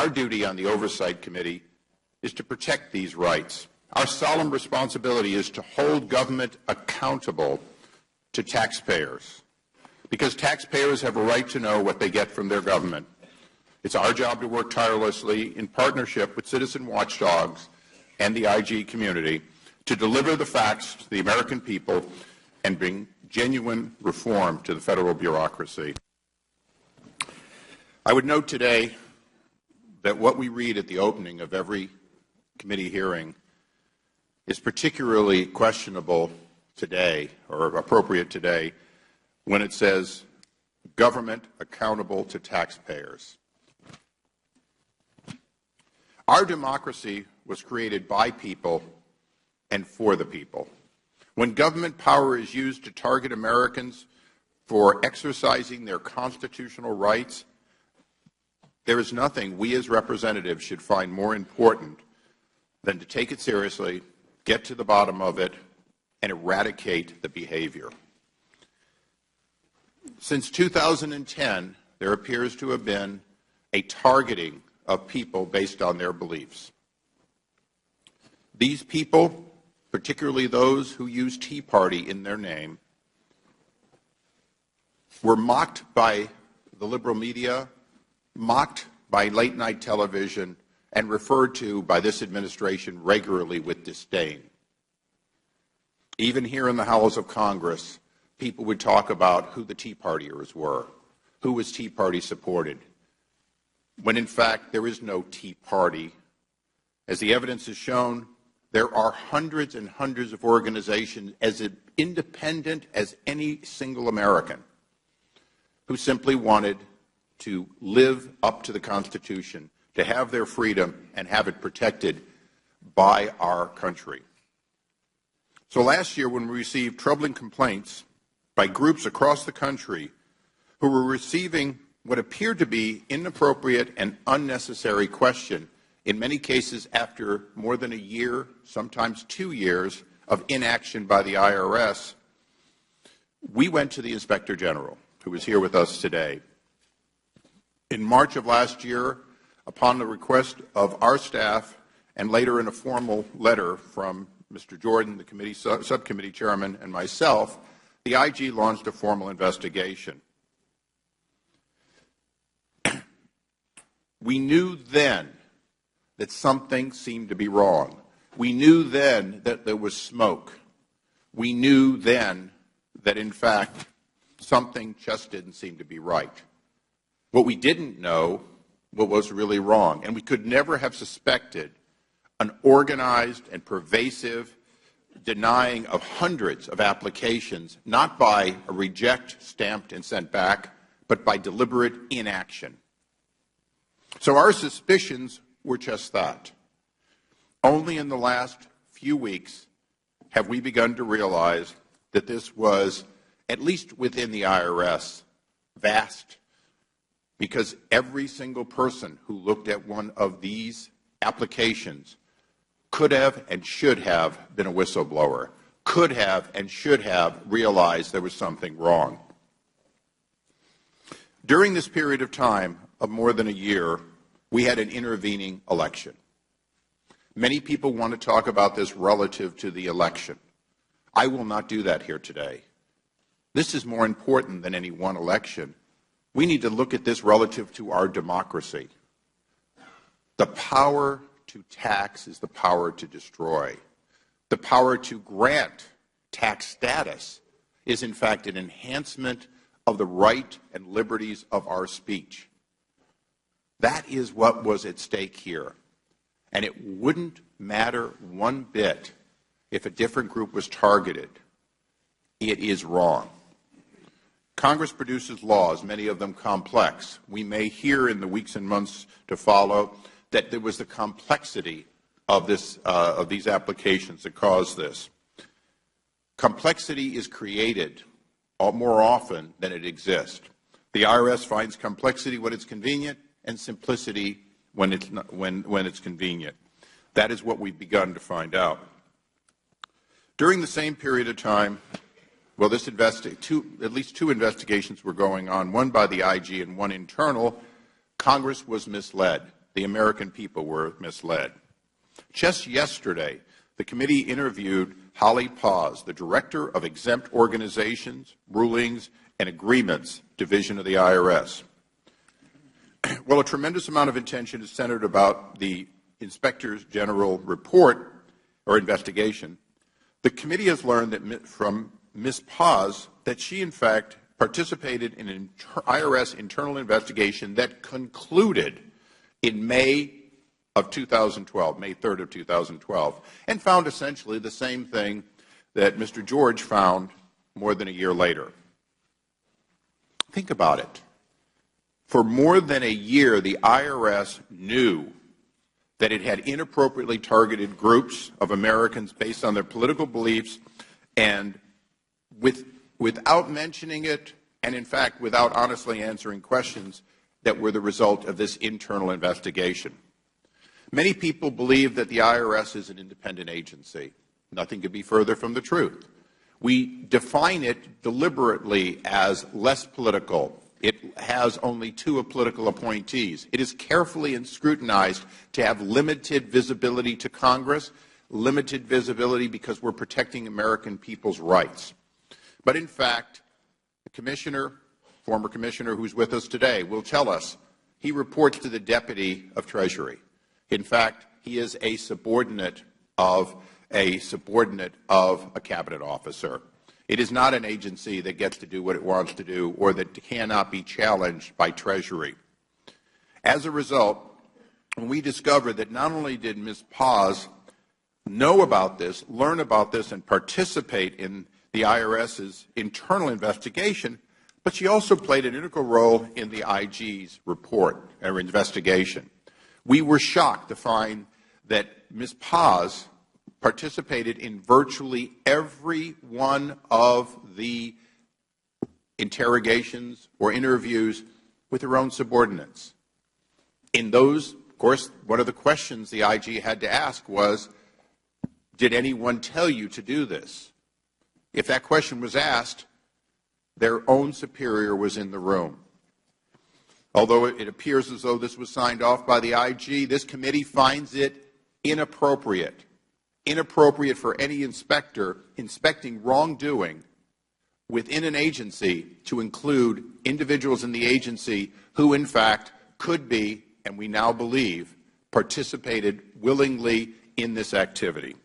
Our duty on the Oversight Committee is to protect these rights. Our solemn responsibility is to hold government accountable to taxpayers, because taxpayers have a right to know what they get from their government. It's our job to work tirelessly in partnership with citizen watchdogs and the IG community to deliver the facts to the American people and bring genuine reform to the federal bureaucracy. I would note today that what we read at the opening of every committee hearing is particularly questionable today, or appropriate today, when it says government accountable to taxpayers. Our democracy was created by people and for the people. When government power is used to target Americans for exercising their constitutional rights, there is nothing we as representatives should find more important than to take it seriously, get to the bottom of it, and eradicate the behavior. Since 2010, there appears to have been a targeting of people based on their beliefs. These people, particularly those who use Tea Party in their name, were mocked by the liberal media, mocked by late-night television, and referred to by this administration regularly with disdain. Even here in the halls of Congress, people would talk about who the Tea Partiers were, who was Tea Party supported, when in fact there is no Tea Party. As the evidence has shown, there are hundreds and hundreds of organizations as independent as any single American who simply wanted to live up to the Constitution, to have their freedom and have it protected by our country. So last year, when we received troubling complaints by groups across the country who were receiving what appeared to be inappropriate and unnecessary question, in many cases after more than a year, sometimes 2 years, of inaction by the IRS, we went to the Inspector General, who is here with us today. In March of last year, upon the request of our staff, and later in a formal letter from Mr. Jordan, the committee subcommittee chairman, and myself, the IG launched a formal investigation. We knew then that something seemed to be wrong. We knew then that there was smoke. We knew then that, in fact, something just didn't seem to be right. What we didn't know what was really wrong, and we could never have suspected an organized and pervasive denying of hundreds of applications, not by a reject stamped and sent back, but by deliberate inaction. So our suspicions were just that. Only in the last few weeks have we begun to realize that this was, at least within the IRS, vast, because every single person who looked at one of these applications could have and should have been a whistleblower, could have and should have realized there was something wrong. During this period of time of more than a year, we had an intervening election. Many people want to talk about this relative to the election. I will not do that here today. This is more important than any one election. We need to look at this relative to our democracy. The power to tax is the power to destroy. The power to grant tax status is, in fact, an enhancement of the right and liberties of our speech. That is what was at stake here. And it wouldn't matter one bit if a different group was targeted. It is wrong. Congress produces laws, many of them complex. We may hear in the weeks and months to follow that there was the complexity of these applications that caused this. Complexity is created more often than it exists. The IRS finds complexity when it's convenient and simplicity when it's convenient. That is what we've begun to find out. During the same period of time, well, at least two investigations were going on, one by the IG and one internal. Congress was misled. the American people were misled. Just yesterday, the committee interviewed Holly Paz, the Director of Exempt Organizations, Rulings, and Agreements Division of the IRS. Well, a tremendous amount of attention is centered about the Inspector General report or investigation. The committee has learned that from Ms. Paz that she, in fact, participated in an IRS internal investigation that concluded in May of 2012, May 3rd of 2012, and found essentially the same thing that Mr. George found more than a year later. Think about it. For more than a year, the IRS knew that it had inappropriately targeted groups of Americans based on their political beliefs, and without mentioning it, and in fact without honestly answering questions that were the result of this internal investigation. Many people believe that the IRS is an independent agency. Nothing could be further from the truth. We define it deliberately as less political. It has only 2 political appointees. It is carefully and scrutinized to have limited visibility to Congress, limited visibility because we're protecting American people's rights. But in fact, the commissioner, former commissioner who's with us today, will tell us he reports to the Deputy of Treasury. In fact, he is a subordinate of a cabinet officer. It is not an agency that gets to do what it wants to do or that cannot be challenged by Treasury. As a result, when we discovered that not only did Ms. Paz know about this, learn about this, and participate in the IRS's internal investigation, but she also played an integral role in the IG's report or investigation. We were shocked to find that Ms. Paz participated in virtually every one of the interrogations or interviews with her own subordinates. In those, of course, one of the questions the IG had to ask was, did anyone tell you to do this? If that question was asked, their own superior was in the room. Although it appears as though this was signed off by the IG, this committee finds it inappropriate for any inspector inspecting wrongdoing within an agency to include individuals in the agency who, in fact, could be, and we now believe, participated willingly in this activity.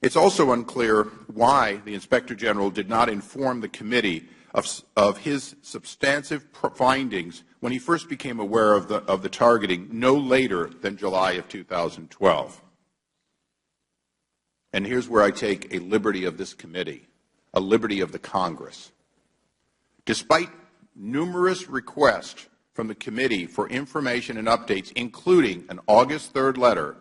It's also unclear why the Inspector General did not inform the committee of his substantive findings when he first became aware of the targeting no later than July of 2012. And here's where I take a liberty of this committee, a liberty of the Congress. Despite numerous requests from the committee for information and updates, including an August 3rd letter,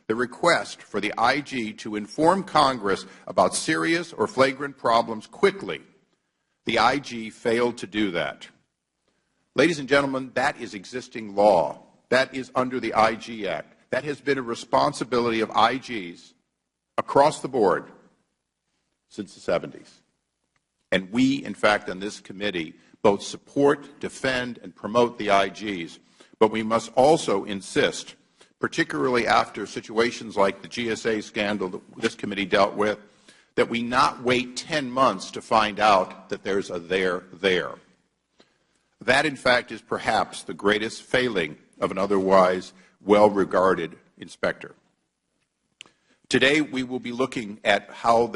the request for the IG to inform Congress about serious or flagrant problems quickly, the IG failed to do that. Ladies and gentlemen, that is existing law. That is under the IG Act. That has been a responsibility of IGs across the board since the 70s. And we, in fact, on this committee, both support, defend, and promote the IGs, but we must also insist, particularly after situations like the GSA scandal that this committee dealt with, that we not wait 10 months to find out that there's a there. That, in fact, is perhaps the greatest failing of an otherwise well-regarded inspector. Today, we will be looking at how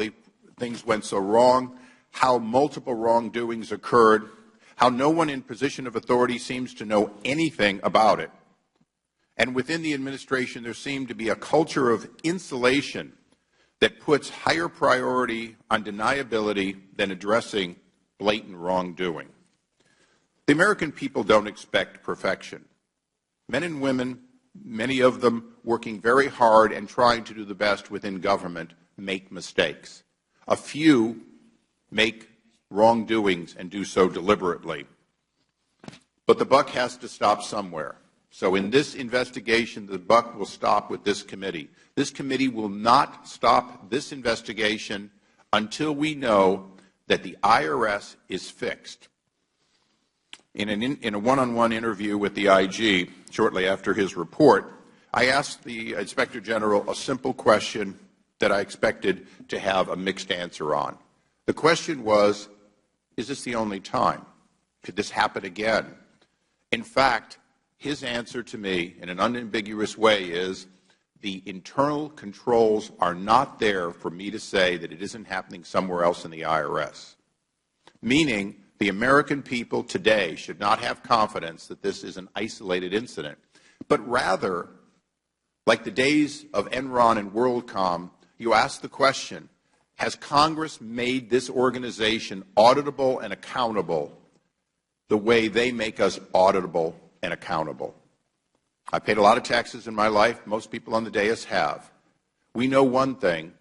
things went so wrong, how multiple wrongdoings occurred, how no one in position of authority seems to know anything about it. And within the administration, there seemed to be a culture of insulation that puts higher priority on deniability than addressing blatant wrongdoing. The American people don't expect perfection. Men and women, many of them working very hard and trying to do the best within government, make mistakes. A few make wrongdoings and do so deliberately. But the buck has to stop somewhere. So in this investigation, the buck will stop with this committee. This committee will not stop this investigation until we know that the IRS is fixed. In a one-on-one interview with the IG shortly after his report, I asked the Inspector General a simple question that I expected to have a mixed answer on. The question was, is this the only time? Could this happen again? In fact, his answer to me in an unambiguous way is, the internal controls are not there for me to say that it isn't happening somewhere else in the IRS. Meaning, the American people today should not have confidence that this is an isolated incident, but rather, like the days of Enron and WorldCom, you ask the question, has Congress made this organization auditable and accountable the way they make us auditable and accountable? I paid a lot of taxes in my life. Most people on the dais have. We know one thing.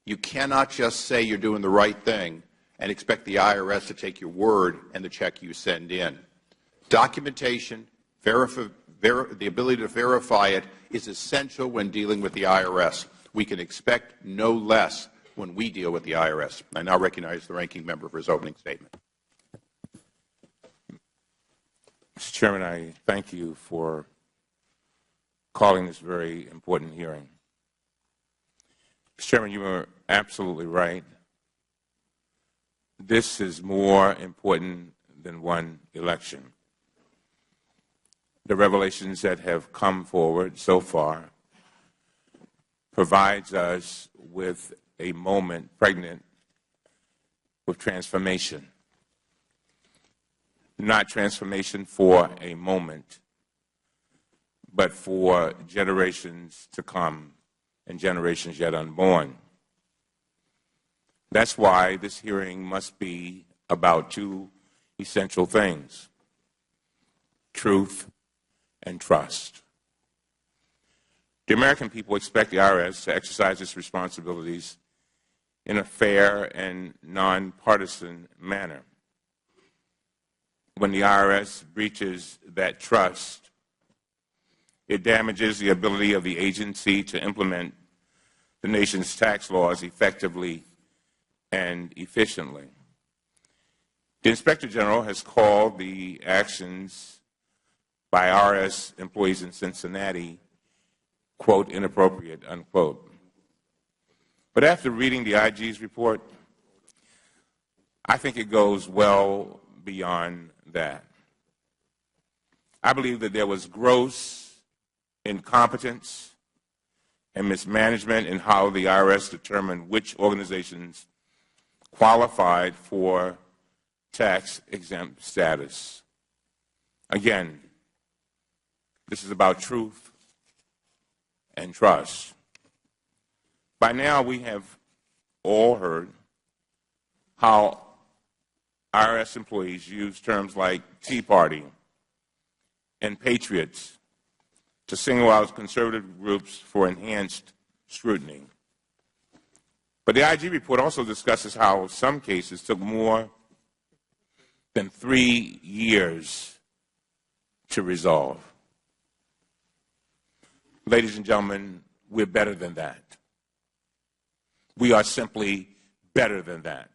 You cannot just say you're doing the right thing and expect the IRS to take your word and the check you send in. Documentation, the ability to verify it is essential when dealing with the IRS. We can expect no less when we deal with the IRS. I now recognize the ranking member for his opening statement. Mr. Chairman, I thank you for calling this very important hearing. Mr. Chairman, you are absolutely right. This is more important than one election. The revelations that have come forward so far provides us with a moment pregnant with transformation. Not transformation for a moment, but for generations to come and generations yet unborn. That's why this hearing must be about two essential things: truth and trust. The American people expect the IRS to exercise its responsibilities in a fair and nonpartisan manner. When the IRS breaches that trust, it damages the ability of the agency to implement the nation's tax laws effectively and efficiently. The Inspector General has called the actions by IRS employees in Cincinnati, quote, inappropriate, unquote. But after reading the IG's report, I think it goes well beyond that. I believe that there was gross incompetence and mismanagement in how the IRS determined which organizations qualified for tax-exempt status. Again, this is about truth and trust. By now, we have all heard how IRS employees use terms like Tea Party and Patriots to single out conservative groups for enhanced scrutiny. But the IG report also discusses how some cases took more than 3 years to resolve. Ladies and gentlemen, we're better than that. We are simply better than that.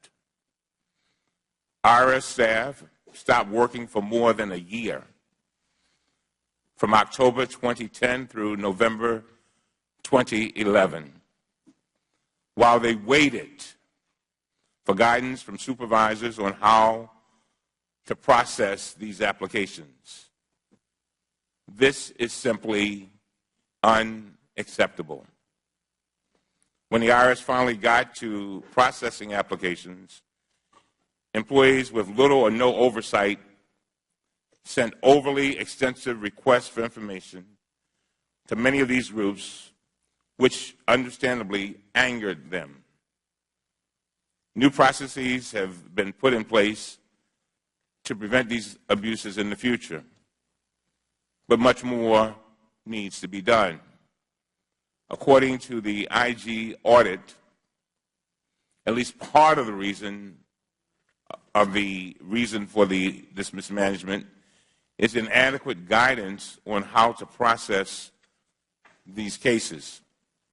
IRS staff stopped working for more than a year, from October 2010 through November 2011, while they waited for guidance from supervisors on how to process these applications. This is simply unacceptable. When the IRS finally got to processing applications, employees with little or no oversight sent overly extensive requests for information to many of these groups, which understandably angered them. New processes have been put in place to prevent these abuses in the future, but much more needs to be done. According to the IG audit, at least part of the reason for this mismanagement is inadequate guidance on how to process these cases.